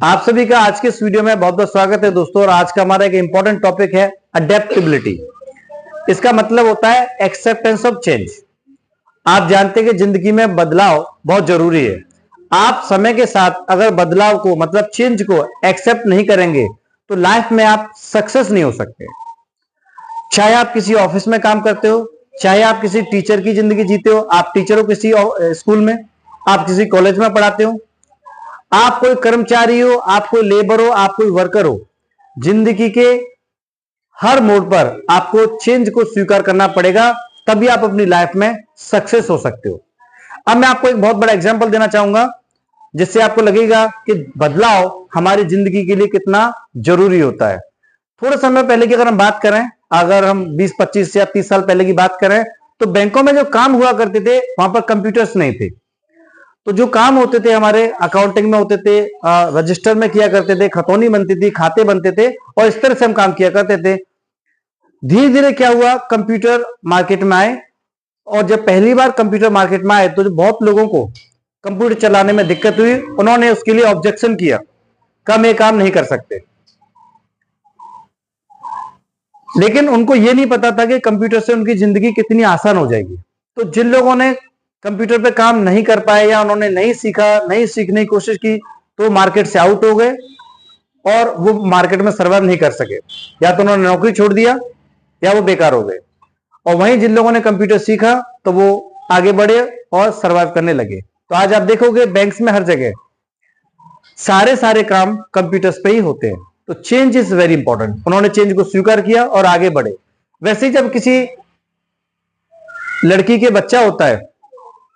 आप सभी का आज के इस वीडियो में बहुत बहुत स्वागत है दोस्तों। और आज का हमारा एक इंपॉर्टेंट टॉपिक है अडेप्टेबिलिटी। इसका मतलब होता है एक्सेप्टेंस ऑफ चेंज। आप जानते हैं कि जिंदगी में बदलाव बहुत जरूरी है। आप समय के साथ अगर बदलाव को मतलब चेंज को एक्सेप्ट नहीं करेंगे तो लाइफ में आप सक्सेस नहीं हो सकते। चाहे आप किसी ऑफिस में काम करते हो, चाहे आप किसी टीचर की जिंदगी जीते हो, आप टीचर हो किसी स्कूल में, आप किसी कॉलेज में पढ़ाते हो, आप कोई कर्मचारी हो, आप कोई लेबर हो, आप कोई वर्कर हो, जिंदगी के हर मोड़ पर आपको चेंज को स्वीकार करना पड़ेगा, तभी आप अपनी लाइफ में सक्सेस हो सकते हो। अब मैं आपको एक बहुत बड़ा एग्जांपल देना चाहूंगा जिससे आपको लगेगा कि बदलाव हमारी जिंदगी के लिए कितना जरूरी होता है। थोड़े समय पहले की अगर हम बात करें, अगर हम 20, 25 या 30 साल पहले की बात करें तो बैंकों में जो काम हुआ करते थे वहां पर कंप्यूटर्स नहीं थे। तो जो काम होते थे हमारे अकाउंटिंग में होते थे, रजिस्टर में किया करते थे, खतौनी बनती थी, खाते बनते थे और इस तरह से हम काम किया करते थे। धीरे धीरे क्या हुआ, कंप्यूटर मार्केट में आए और जब पहली बार कंप्यूटर मार्केट में आए तो बहुत लोगों को कंप्यूटर चलाने में दिक्कत हुई। उन्होंने उसके लिए ऑब्जेक्शन किया, कम ये काम नहीं कर सकते। लेकिन उनको ये नहीं पता था कि कंप्यूटर से उनकी जिंदगी कितनी आसान हो जाएगी। तो जिन लोगों ने कंप्यूटर पे काम नहीं कर पाए या उन्होंने नहीं सीखा, नहीं सीखने की कोशिश की, तो मार्केट से आउट हो गए और वो मार्केट में सर्वाइव नहीं कर सके। या तो उन्होंने नौकरी छोड़ दिया या वो बेकार हो गए। और वहीं जिन लोगों ने कंप्यूटर सीखा तो वो आगे बढ़े और सर्वाइव करने लगे। तो आज आप देखोगे बैंक्स में हर जगह सारे काम कंप्यूटर्स पे ही होते हैं। तो चेंज इज वेरी इंपॉर्टेंट। उन्होंने चेंज को स्वीकार किया और आगे बढ़े। वैसे ही जब किसी लड़की के बच्चा होता है,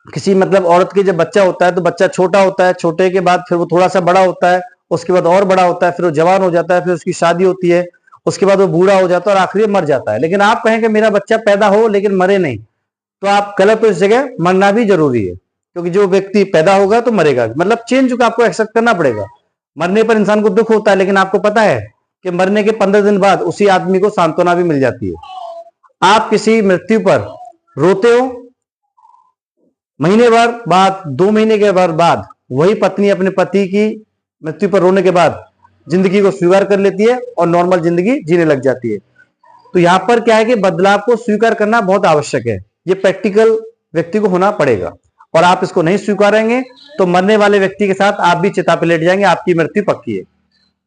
किसी मतलब औरत के जब बच्चा होता है तो बच्चा छोटा होता है, छोटे के बाद फिर वो थोड़ा सा बड़ा होता है, उसके बाद और बड़ा होता है, फिर वो जवान हो जाता है, फिर उसकी शादी होती है, उसके बाद वो बूढ़ा हो जाता है और आखिरी में मर जाता है। लेकिन आप कहें कि मेरा बच्चा पैदा हो लेकिन मरे नहीं, तो आप गलत हो। इस जगह मरना भी जरूरी है, क्योंकि जो व्यक्ति पैदा होगा तो मरेगा। मतलब चेंज को आपको एक्सेप्ट करना पड़ेगा। मरने पर इंसान को दुख होता है, लेकिन आपको पता है कि मरने के 15 दिन बाद उसी आदमी को सांत्वना भी मिल जाती है। आप किसी मृत्यु पर रोते हो, महीने भर बाद, 2 महीने के बाद वही पत्नी अपने पति की मृत्यु पर रोने के बाद जिंदगी को स्वीकार कर लेती है और नॉर्मल जिंदगी जीने लग जाती है। तो यहां पर क्या है कि बदलाव को स्वीकार करना बहुत आवश्यक है। ये प्रैक्टिकल व्यक्ति को होना पड़ेगा। और आप इसको नहीं स्वीकारेंगे तो मरने वाले व्यक्ति के साथ आप भी चिता पे लेट जाएंगे, आपकी मृत्यु पक्की है।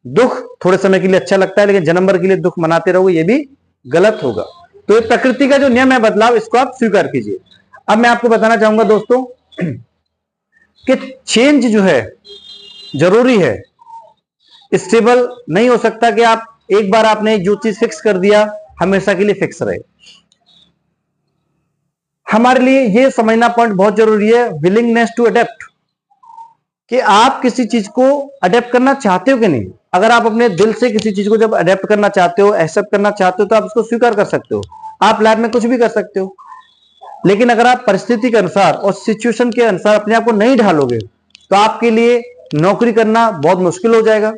दुख थोड़े समय के लिए अच्छा लगता है, लेकिन जन्म भर के लिए दुख मनाते रहोगे, ये भी गलत होगा। तो ये प्रकृति का जो नियम है बदलाव, इसको आप स्वीकार कीजिए। अब मैं आपको बताना चाहूंगा दोस्तों कि चेंज जो है जरूरी है। स्टेबल नहीं हो सकता कि आप एक बार आपने जो चीज फिक्स कर दिया हमेशा के लिए फिक्स रहे। हमारे लिए यह समझना पॉइंट बहुत जरूरी है, विलिंगनेस टू अडेप्ट, कि आप किसी चीज को अडेप्ट करना चाहते हो कि नहीं। अगर आप अपने दिल से किसी चीज को जब अडेप्ट करना चाहते हो, एक्सेप्ट करना चाहते हो, तो आप उसको स्वीकार कर सकते हो। आप लाइफ में कुछ भी कर सकते हो। लेकिन अगर आप परिस्थिति के अनुसार और सिचुएशन के अनुसार अपने आप को नहीं ढालोगे तो आपके लिए नौकरी करना बहुत मुश्किल हो जाएगा,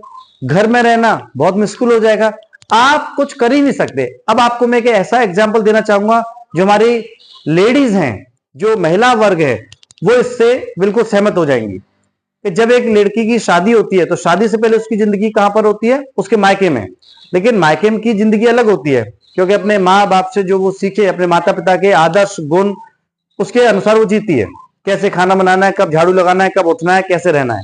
घर में रहना बहुत मुश्किल हो जाएगा, आप कुछ कर ही नहीं सकते। अब आपको मैं एक ऐसा एग्जांपल देना चाहूंगा, जो हमारी लेडीज हैं, जो महिला वर्ग है, वो इससे बिल्कुल सहमत हो जाएंगी कि जब एक लड़की की शादी होती है तो शादी से पहले उसकी जिंदगी कहां पर होती है, उसके मायके में। लेकिन मायके की जिंदगी अलग होती है, क्योंकि अपने माँ बाप से जो वो सीखे, अपने माता पिता के आदर्श गुण, उसके अनुसार वो जीती है। कैसे खाना बनाना है, कब झाड़ू लगाना है, कब उठना है, कैसे रहना है।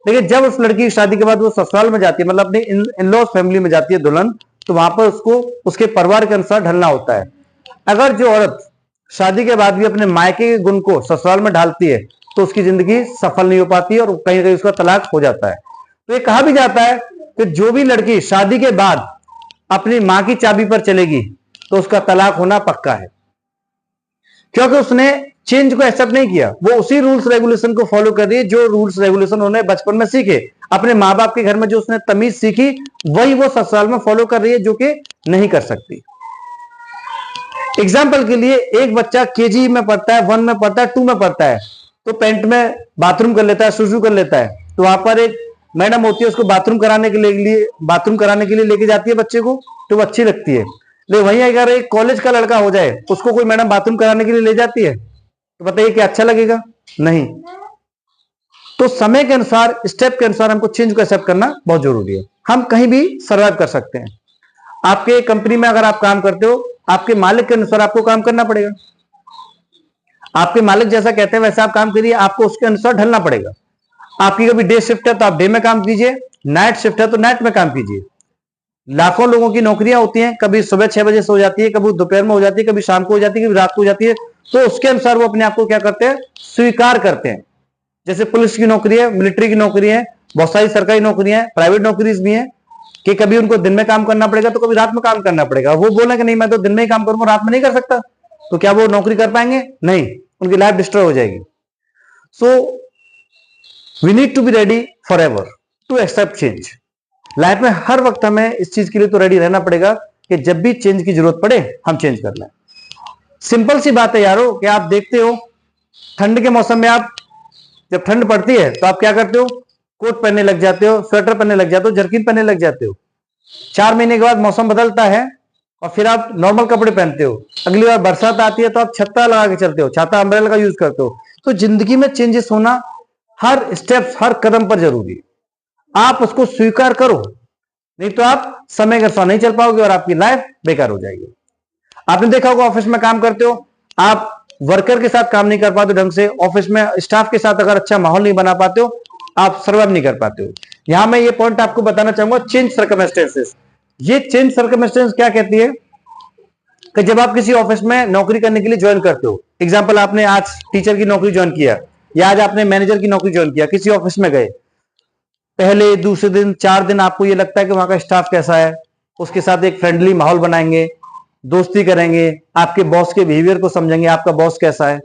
लेकिन जब उस लड़की की शादी के बाद वो ससुराल में जाती है, मतलब अपनी इन-लॉज फैमिली में जाती है दुल्हन, तो वहां पर उसको उसके परिवार के अनुसार ढलना होता है। अगर जो औरत शादी के बाद भी अपने मायके के गुण को ससुराल में ढालती है तो उसकी जिंदगी सफल नहीं हो पाती और कहीं ना कहीं उसका तलाक हो जाता है। तो ये कहा भी जाता है कि जो भी लड़की शादी के बाद अपनी मां की चाबी पर चलेगी तो उसका तलाक होना पक्का है, क्योंकि उसने चेंज को एक्सेप्ट नहीं किया। वो उसी रूल्स रेगुलेशन को फॉलो कर रही है जो रूल्स रेगुलेशन उन्होंने बचपन में सीखे। अपने माँ बाप के घर में जो उसने तमीज सीखी वही वो ससुराल में फॉलो कर रही है, जो कि नहीं कर सकती। एग्जाम्पल के लिए, एक बच्चा केजी में पढ़ता है, 1 में पढ़ता है, 2 में पढ़ता है, तो पेंट में बाथरूम कर लेता है, सुसु कर लेता है। तो वहां पर एक मैडम होती है, उसको बाथरूम कराने के लिए लेके जाती है बच्चे को, तो वो अच्छी लगती है। लेकिन वहीं अगर एक कॉलेज का लड़का हो जाए, उसको कोई मैडम बाथरूम कराने के लिए ले जाती है, तो बताइए क्या अच्छा लगेगा? नहीं। तो समय के अनुसार, स्टेप के अनुसार हमको चेंज को एक्सेप्ट करना बहुत जरूरी है। हम कहीं भी सर्वाइव कर सकते हैं। आपके कंपनी में अगर आप काम करते हो, आपके मालिक के अनुसार आपको काम करना पड़ेगा। आपके मालिक जैसा कहते हैं वैसा आप काम करिए, आपको उसके अनुसार ढलना पड़ेगा। आपकी कभी डे शिफ्ट है तो आप डे में काम कीजिए, नाइट शिफ्ट है तो नाइट में काम कीजिए। लाखों लोगों की नौकरियां होती हैं, कभी सुबह 6 बजे से हो जाती है, कभी दोपहर में हो जाती है, कभी शाम को हो जाती है, कभी रात को हो जाती है। तो उसके अनुसार वो अपने आप को क्या करते हैं, स्वीकार करते हैं। जैसे पुलिस की नौकरी है, मिलिट्री की नौकरी है, बहुत सारी सरकारी नौकरियां हैं, प्राइवेट नौकरीज भी हैं कि कभी उनको दिन में काम करना पड़ेगा तो कभी रात में काम करना पड़ेगा। वो बोले कि नहीं मैं तो दिन में ही काम करूंगा, रात में नहीं कर सकता, तो क्या वो नौकरी कर पाएंगे? नहीं, उनकी लाइफ डिस्ट्रॉय हो जाएगी। So we need to be ready forever to accept change. Life में हर वक्त हमें इस चीज के लिए तो रेडी रहना पड़ेगा कि जब भी चेंज की जरूरत पड़े हम चेंज कर लें। सिंपल सी बात है यारो कि आप देखते हो ठंड के मौसम में, आप जब ठंड पड़ती है तो आप क्या करते हो, कोट पहनने लग जाते हो, स्वेटर पहनने लग जाते हो, जर्किन पहनने लग जाते हो। 4 महीने के बाद मौसम बदलता है और फिर आप नॉर्मल कपड़े पहनते हो। अगली बार बरसात आती है तो आप छत्ता लगा के चलते हो, छाता अम्ब्रेला का यूज करते हो। तो जिंदगी में चेंजेस होना हर स्टेप, हर कदम पर जरूरी है। आप उसको स्वीकार करो, नहीं तो आप समय के अनुसार नहीं चल पाओगे और आपकी लाइफ बेकार हो जाएगी। आपने देखा होगा ऑफिस में काम करते हो, आप वर्कर के साथ काम नहीं कर पाते ढंग से, ऑफिस में स्टाफ के साथ अगर अच्छा माहौल नहीं बना पाते हो, आप सर्वाइव नहीं कर पाते हो। यहां मैं ये पॉइंट आपको बताना चाहूंगा, चेंज सर्कमस्टेंसेस। ये चेंज सर्कमस्टेंस क्या कहती है कि जब आप किसी ऑफिस में नौकरी करने के लिए ज्वाइन करते हो, एग्जाम्पल आपने आज टीचर की नौकरी ज्वाइन किया या आज आपने मैनेजर की नौकरी ज्वाइन किया, किसी ऑफिस में गए, पहले दूसरे दिन 4 दिन आपको ये लगता है कि वहां का स्टाफ कैसा है, उसके साथ एक फ्रेंडली माहौल बनाएंगे, दोस्ती करेंगे, आपके बॉस के बिहेवियर को समझेंगे, आपका बॉस कैसा है,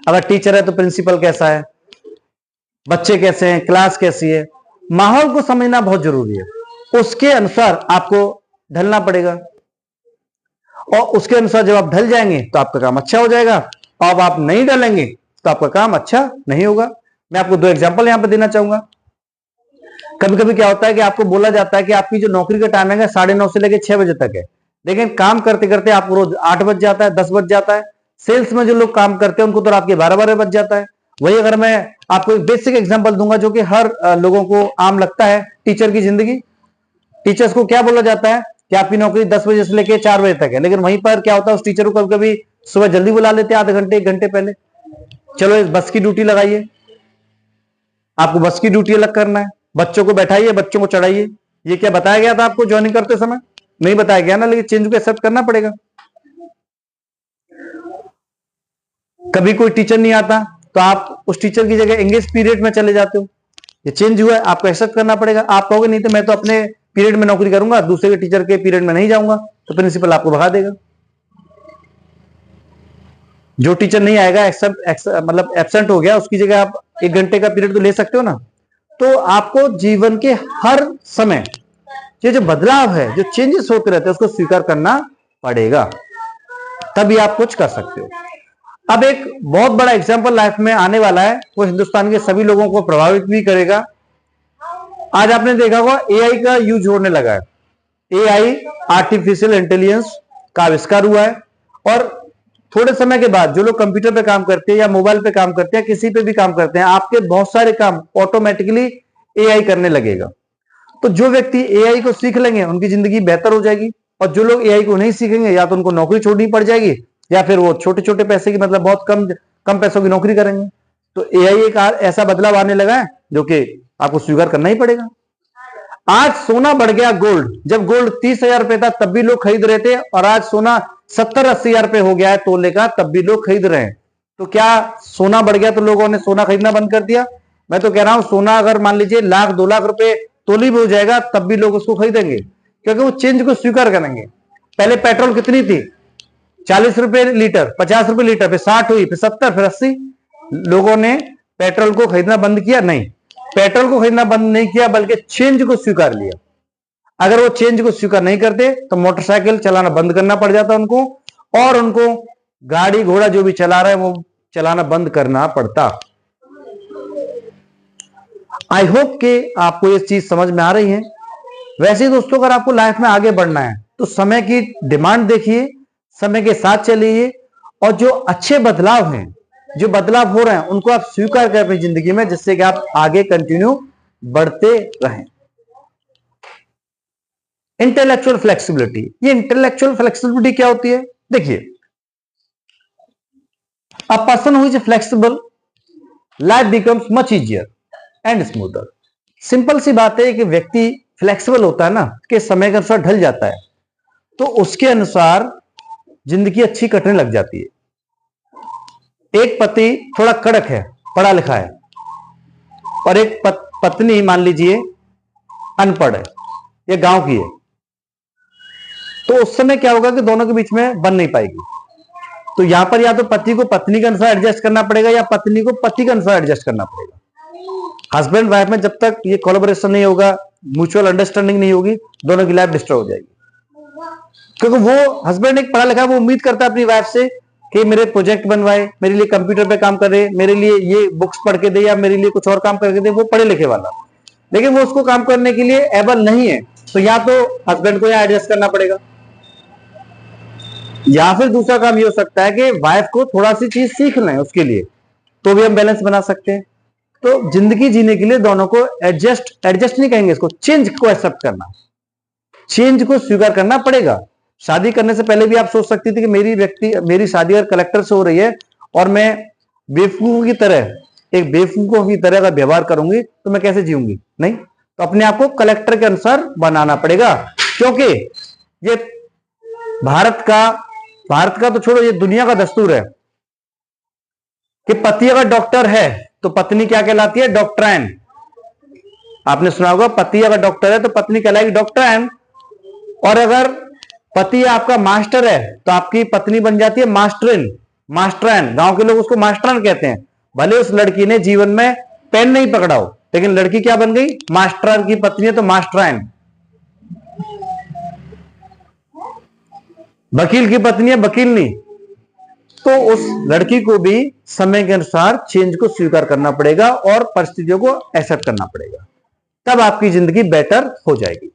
अगर टीचर है तो प्रिंसिपल कैसा है, बच्चे कैसे हैं, क्लास कैसी है, माहौल को समझना बहुत जरूरी है। उसके अनुसार आपको ढलना पड़ेगा और उसके अनुसार जब आप ढल जाएंगे तो आपका काम अच्छा हो जाएगा। अब आप नहीं ढलेंगे तो आपका काम अच्छा नहीं होगा। मैं आपको 2 एग्जांपल यहां पर देना चाहूंगा। कभी कभी क्या होता है कि आपको बोला जाता है कि आपकी जो नौकरी का टाइमिंग है 9:30 से लेकर 6 बजे तक है, लेकिन काम करते करते आपको रोज 8 बज जाता है, 10 बज जाता है। सेल्स में जो लोग काम करते हैं उनको तो रात के 12 बज जाता है। वही अगर मैं आपको एक बेसिक एग्जांपल दूंगा जो कि हर लोगों को आम लगता है, टीचर की जिंदगी। टीचर्स को क्या बोला जाता है कि आपकी नौकरी 10 बजे से लेकर 4 बजे तक है, लेकिन वहीं पर क्या होता है, उस टीचर को कभी कभी सुबह जल्दी बुला लेते हैं, आधे घंटे 1 घंटे पहले, चलो इस बस की ड्यूटी लगाइए, आपको बस की ड्यूटी अलग करना है, बच्चों को बैठाइए, बच्चों को चढ़ाइए। ये क्या बताया गया था आपको ज्वाइनिंग करते समय? नहीं बताया गया ना, लेकिन चेंज को एक्सेप्ट करना पड़ेगा। कभी कोई टीचर नहीं आता तो आप उस टीचर की जगह एंगेज पीरियड में चले जाते हो, ये चेंज हुआ है, आपको एक्सेप्ट करना पड़ेगा। आप कहोगे नहीं तो मैं तो अपने पीरियड में नौकरी करूंगा, दूसरे के टीचर के पीरियड में नहीं जाऊंगा, तो प्रिंसिपल आपको भगा देगा। जो टीचर नहीं आएगा, मतलब एब्सेंट हो गया, उसकी जगह आप 1 घंटे का पीरियड तो ले सकते हो ना। तो आपको जीवन के हर समय ये जो बदलाव है, जो चेंजेस होते रहते हैं, उसको स्वीकार करना पड़ेगा, तभी आप कुछ कर सकते हो। अब एक बहुत बड़ा एग्जांपल लाइफ में आने वाला है, वो हिंदुस्तान के सभी लोगों को प्रभावित भी करेगा। आज आपने देखा होगा एआई का यूज होने लगा है। एआई, आर्टिफिशियल इंटेलिजेंस का आविष्कार हुआ है और थोड़े समय के बाद जो लोग कंप्यूटर पे काम करते हैं या मोबाइल पे काम करते हैं, किसी पे भी काम करते हैं, आपके बहुत सारे काम ऑटोमेटिकली एआई करने लगेगा। तो जो व्यक्ति एआई को सीख लेंगे उनकी जिंदगी बेहतर हो जाएगी, और जो लोग एआई को नहीं सीखेंगे या तो उनको नौकरी छोड़नी पड़ जाएगी या फिर वो छोटे छोटे पैसे की, मतलब बहुत कम पैसों की नौकरी करेंगे। तो एआई एक ऐसा बदलाव आने लगा है जो कि आपको स्वीकार करना ही पड़ेगा। आज सोना बढ़ गया, गोल्ड, जब गोल्ड 30,000 रुपए था तब भी लोग खरीद रहे थे, और आज सोना 70-80 हजार रुपए हो गया है तोले का, तब भी लोग खरीद रहे हैं। तो क्या सोना बढ़ गया तो लोगों ने सोना खरीदना बंद कर दिया? मैं तो कह रहा हूं सोना अगर मान लीजिए 1,00,000-2,00,000 रुपए तोली भी हो जाएगा तब भी लोग उसको खरीदेंगे, क्योंकि वो चेंज को स्वीकार करेंगे। पहले पेट्रोल कितनी थी? 40 रुपए लीटर, 50 रुपए लीटर, फिर 60 हुई, फिर 70, फिर 80। लोगों ने पेट्रोल को खरीदना बंद किया? नहीं, पेट्रोल को खरीदना बंद नहीं किया, बल्कि चेंज को स्वीकार लिया। अगर वो चेंज को स्वीकार नहीं करते तो मोटरसाइकिल चलाना बंद करना पड़ जाता उनको, और उनको गाड़ी घोड़ा जो भी चला रहे हैं वो चलाना बंद करना पड़ता। आई होप कि आपको ये चीज समझ में आ रही है। वैसे ही दोस्तों, अगर आपको लाइफ में आगे बढ़ना है तो समय की डिमांड देखिए, समय के साथ चलिए, और जो अच्छे बदलाव हैं जो बदलाव हो रहे हैं उनको आप स्वीकार करें अपनी जिंदगी में, जिससे कि आप आगे कंटिन्यू बढ़ते रहें। इंटेलेक्चुअल फ्लेक्सिबिलिटी, ये इंटेलेक्चुअल फ्लेक्सिबिलिटी क्या होती है? देखिए, a person who is flexible, life becomes much easier and smoother. Simple सी बात है कि व्यक्ति फ्लेक्सिबल होता है ना, कि समय के अनुसार ढल जाता है, तो उसके अनुसार जिंदगी अच्छी कटने लग जाती है। एक पति थोड़ा कड़क है, पढ़ा लिखा है, और एक पत्नी मान लीजिए अनपढ़ है, ये गांव की है, तो उस समय क्या होगा कि दोनों के बीच में बन नहीं पाएगी। तो यहां पर या तो पति को पत्नी के अनुसार एडजस्ट करना पड़ेगा, या पत्नी को पति के अनुसार एडजस्ट करना पड़ेगा। हस्बैंड वाइफ में जब तक ये कोलैबोरेशन नहीं होगा, म्यूचुअल अंडरस्टैंडिंग नहीं होगी, दोनों की लाइफ डिस्टर्ब हो जाएगी। क्योंकि वो हस्बैंड एक पढ़ा लिखा, वो उम्मीद करता है अपनी वाइफ से कि मेरे प्रोजेक्ट बनवाए, मेरे लिए कंप्यूटर पे काम करे, मेरे लिए ये बुक्स पढ़ के दे, या मेरे लिए कुछ और काम करके दे, वो पढ़े लिखे वाला, लेकिन वो उसको काम करने के लिए एबल नहीं है। तो या तो हस्बैंड को यहाँ एडजस्ट करना पड़ेगा, या फिर दूसरा काम ये हो सकता है कि वाइफ को थोड़ा सी चीज सीख लें उसके लिए, तो भी हम बैलेंस बना सकते हैं। तो जिंदगी जीने के लिए दोनों को एडजस्ट नहीं कहेंगे इसको, चेंज को एक्सेप्ट करना, चेंज को स्वीकार करना पड़ेगा। शादी करने से पहले भी आप सोच सकती थी कि मेरी शादी अगर कलेक्टर से हो रही है और मैं बेवकूफों की तरह, एक बेवकूफों की तरह अगर व्यवहार करूंगी तो मैं कैसे जीऊंगी? नहीं, तो अपने आप को कलेक्टर के अनुसार बनाना पड़ेगा। क्योंकि ये भारत का तो छोड़ो, ये दुनिया का दस्तूर है कि पति अगर डॉक्टर है तो पत्नी क्या कहलाती है? डॉक्टराइन। आपने सुना होगा, पति अगर डॉक्टर है तो पत्नी कहलाएगी डॉक्टराइन। और अगर पति आपका मास्टर है तो आपकी पत्नी बन जाती है मास्टरिन, मास्टराइन। गांव के लोग उसको मास्टराइन कहते हैं। भले उस लड़की ने जीवन में पेन नहीं पकड़ा हो, लेकिन लड़की क्या बन गई? मास्टराइन की पत्नी है तो मास्टराइन। वकील की पत्नी है वकील नहीं। तो उस लड़की को भी समय के अनुसार चेंज को स्वीकार करना पड़ेगा और परिस्थितियों को एक्सेप्ट करना पड़ेगा, तब आपकी जिंदगी बेटर हो जाएगी।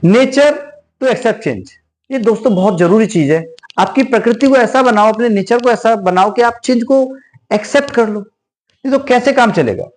नेचर टू एक्सेप्ट चेंज, ये दोस्तों बहुत जरूरी चीज है। आपकी प्रकृति को ऐसा बनाओ, अपने नेचर को ऐसा बनाओ कि आप चेंज को एक्सेप्ट कर लो, नहीं तो कैसे काम चलेगा।